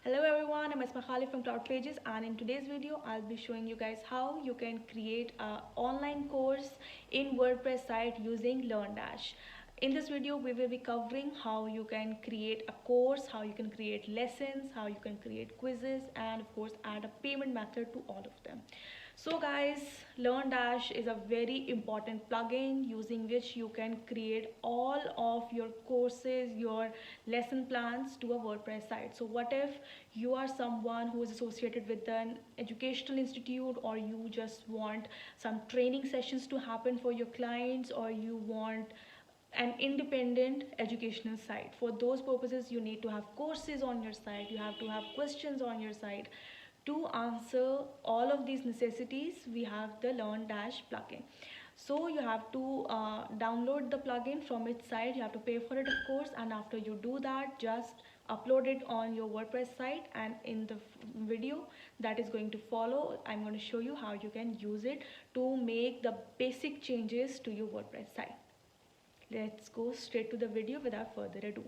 Hello everyone, I'm Asma Khalif from Cloud Pages, and in today's video I'll be showing you guys how you can create an online course in WordPress site using LearnDash. In this video we will be covering how you can create a course, how you can create lessons, how you can create quizzes, and of course add a payment method to all of them. So guys, LearnDash is a very important plugin using which you can create all of your courses, your lesson plans to a WordPress site. So what if you are someone who is associated with an educational institute, or you just want some training sessions to happen for your clients, or you want an independent educational site. For those purposes you need to have courses on your site, you have to have questions on your site. To answer all of these necessities, we have the LearnDash plugin. So you have to download the plugin from its site. You have to pay for it, of course, and after you do that, just upload it on your WordPress site. And in the video that is going to follow, I'm going to show you how you can use it to make the basic changes to your WordPress site. Let's go straight to the video without further ado.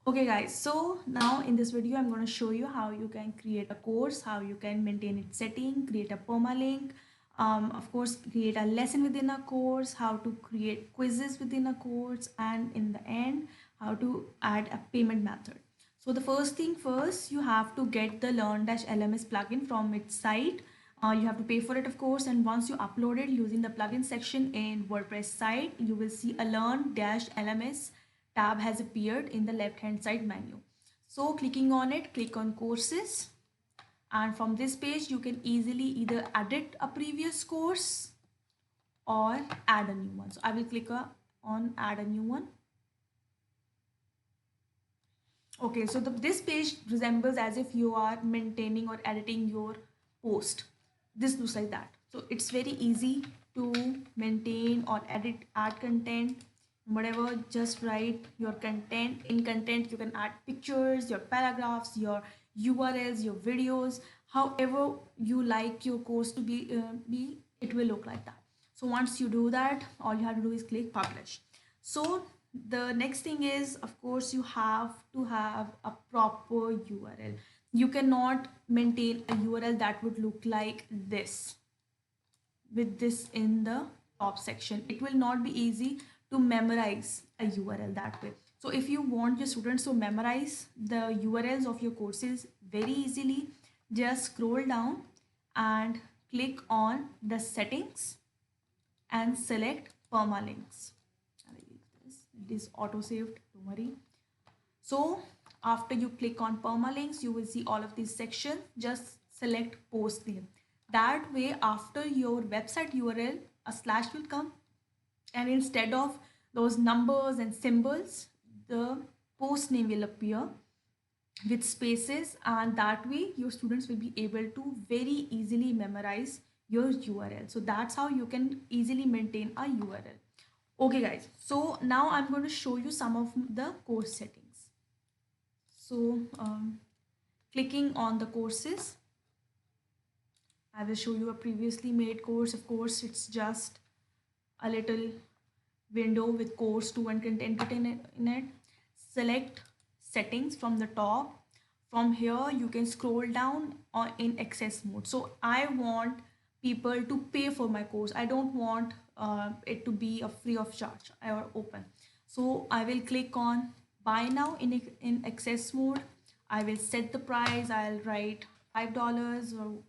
Okay guys, so now in this video I'm going to show you how you can create a course, how you can maintain its setting, create a permalink, of course create a lesson within a course, how to create quizzes within a course, and in the end how to add a payment method. So the first thing first, you have to get the LearnDash LMS plugin from its site. You have to pay for it, of course, and once you upload it using the plugin section in WordPress site, you will see a LearnDash LMS tab has appeared in the left hand side menu. So clicking on it, click on courses, and from this page you can easily either edit a previous course or add a new one. So I will click on add a new one. Okay, so this page resembles as if you are maintaining or editing your post. This looks like that. So it's very easy to maintain or edit, add content, whatever. Just write your content. In content you can add pictures, your paragraphs, your URLs, your videos, however you like your course to be, it will look like that. So once you do that, all you have to do is click publish. So the next thing is, of course, you have to have a proper URL. You cannot maintain a URL that would look like this, with this in the top section. It will not be easy to memorize a URL that way. So if you want your students to memorize the URLs of your courses very easily, just scroll down and click on the settings and select permalinks. It is auto saved, don't worry. So after you click on permalinks, you will see all of these sections. Just select post name. That way, after your website URL, a slash will come, and instead of those numbers and symbols, the post name will appear with spaces, and that way your students will be able to very easily memorize your URL. So that's how you can easily maintain a URL. Okay guys, so now I'm going to show you some of the course settings. So clicking on the courses, I will show you a previously made course. Of course, it's just a little window with course 2 and content written in it. Select settings from the top. From here you can scroll down in access mode. So I want people to pay for my course. I don't want it to be a free of charge or open. So I will click on buy now in access mode. I will set the price. I'll write $5 or,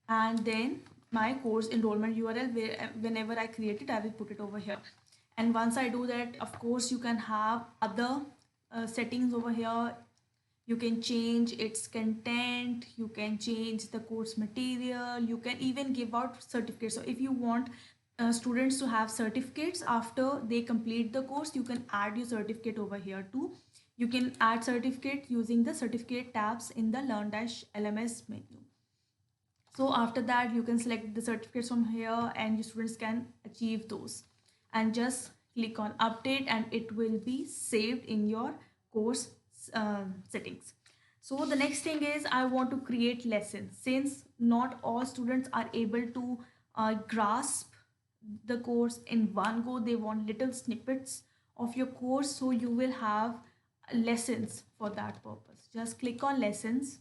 and then my course enrollment URL, where whenever I create it I will put it over here. And once I do that, of course you can have other settings over here. You can change its content, you can change the course material, you can even give out certificates. So if you want students to have certificates after they complete the course, you can add your certificate over here too. You can add certificate using the certificate tabs in the LearnDash LMS menu. So after that you can select the certificates from here and your students can achieve those, and just click on update and it will be saved in your course settings. So the next thing is, I want to create lessons. Since not all students are able to grasp the course in one go, they want little snippets of your course, so you will have lessons for that purpose. Just click on lessons,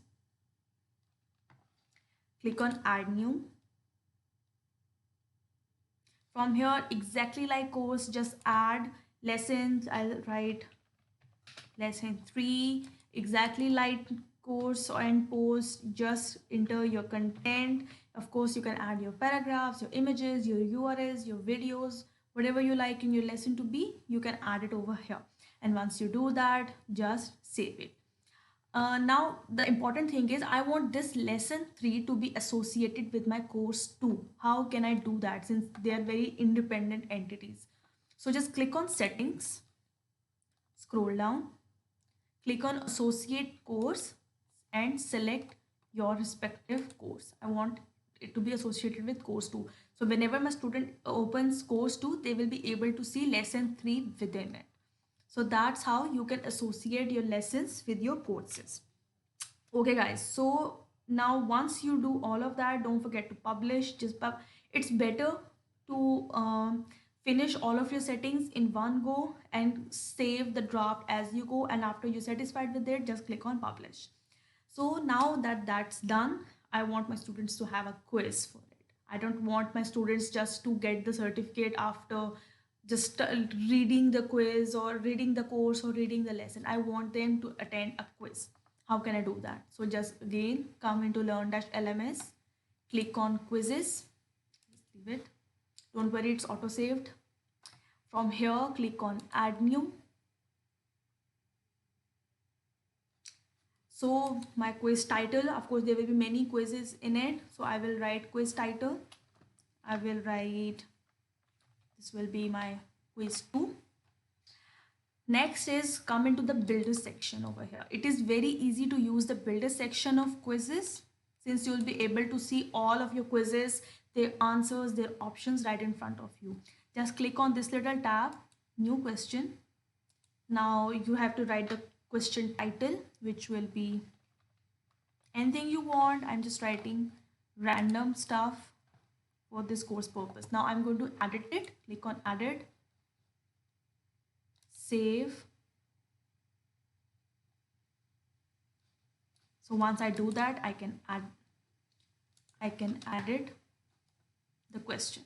click on add new. From here, exactly like course, just add lessons. I'll write lesson 3, exactly like course and post. Just enter your content. Of course, you can add your paragraphs, your images, your URLs, your videos, whatever you like in your lesson to be, you can add it over here. And once you do that, just save it. Now the important thing is I want this lesson 3 to be associated with my course 2. How can I do that since they are very independent entities? So just click on settings, scroll down, click on associate course and select your respective course. I want it to be associated with course 2. So whenever my student opens course 2, they will be able to see lesson 3 within it. So that's how you can associate your lessons with your courses. Okay guys, so now once you do all of that, don't forget to publish. It's better to finish all of your settings in one go and save the draft as you go, and after you're satisfied with it, just click on publish. So now that that's done, I want my students to have a quiz for it. I don't want my students just to get the certificate after just reading the quiz or reading the course or reading the lesson. I want them to attend a quiz. How can I do that? So just again come into Learn-LMS, click on quizzes, just leave it. Don't worry, it's auto saved. From here, click on add new. So my quiz title, of course, there will be many quizzes in it. So I will write quiz title. I will write, this will be my quiz 2. Next is come into the builder section over here. It is very easy to use the builder section of quizzes since you'll be able to see all of your quizzes, their answers, their options right in front of you. Just click on this little tab, new question. Now you have to write the question title, which will be anything you want. I'm just writing random stuff for this course purpose. Now I'm going to edit it. Click on edit, save. So once I do that, I can edit the question.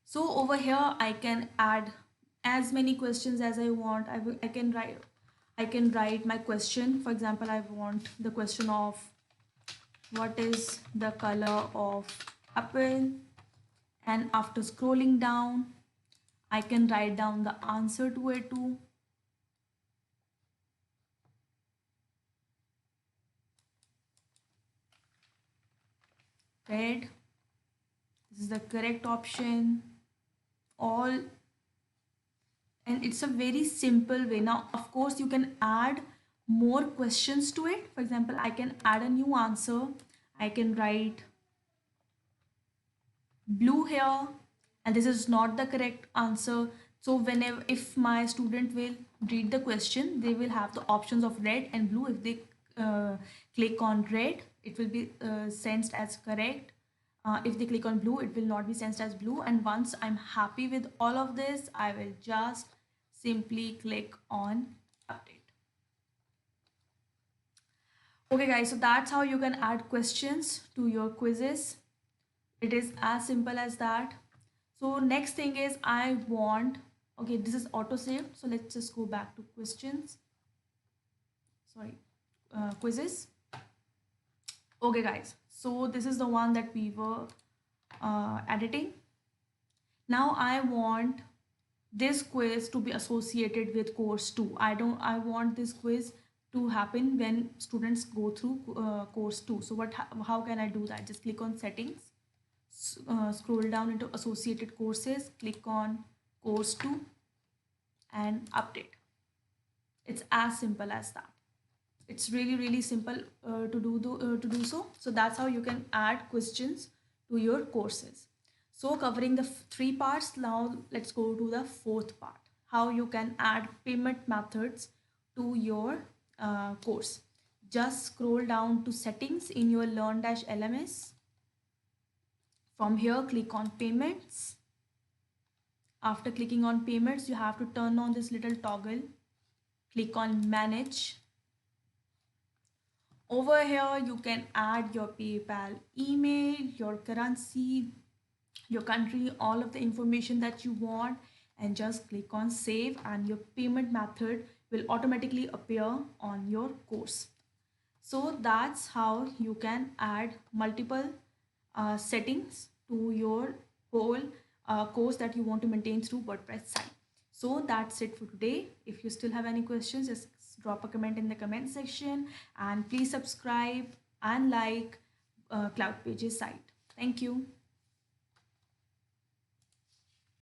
So over here I can add as many questions as I want. I can write my question. For example, I want the question of what is the color of apple, and after scrolling down I can write down the answer to it too. Red, this is the correct option. All, and it's a very simple way. Now of course you can add more questions to it. For example, I can add a new answer. I can write blue here, and this is not the correct answer. So whenever, if my student will read the question, they will have the options of red and blue. If they click on red, it will be sensed as correct. If they click on blue, it will not be sensed as blue. And once I'm happy with all of this, I will just simply click on update. Okay guys, so that's how you can add questions to your quizzes. It is as simple as that. So next thing is I want, okay, this is auto saved. So let's just go back to questions. Sorry, quizzes. Okay guys, so this is the one that we were editing. Now I want this quiz to be associated with course 2. I want this quiz to happen when students go through course 2. So how can I do that? Just click on settings, scroll down into associated courses, click on course 2 and update. It's as simple as that. It's really simple to do so. So that's how you can add questions to your courses. So covering the 3 parts, now let's go to the 4th part, how you can add payment methods to your course. Just scroll down to settings in your Learn-LMS. From here, click on payments, After clicking on payments, you have to turn on this little toggle, click on manage. Over here, you can add your PayPal email, your currency, your country, all of the information that you want, and just click on save, and your payment method will automatically appear on your course. So that's how you can add multiple settings to your whole course that you want to maintain through WordPress site. So that's it for today. If you still have any questions, just drop a comment in the comment section, and please subscribe and like Cloud Pages site. Thank you.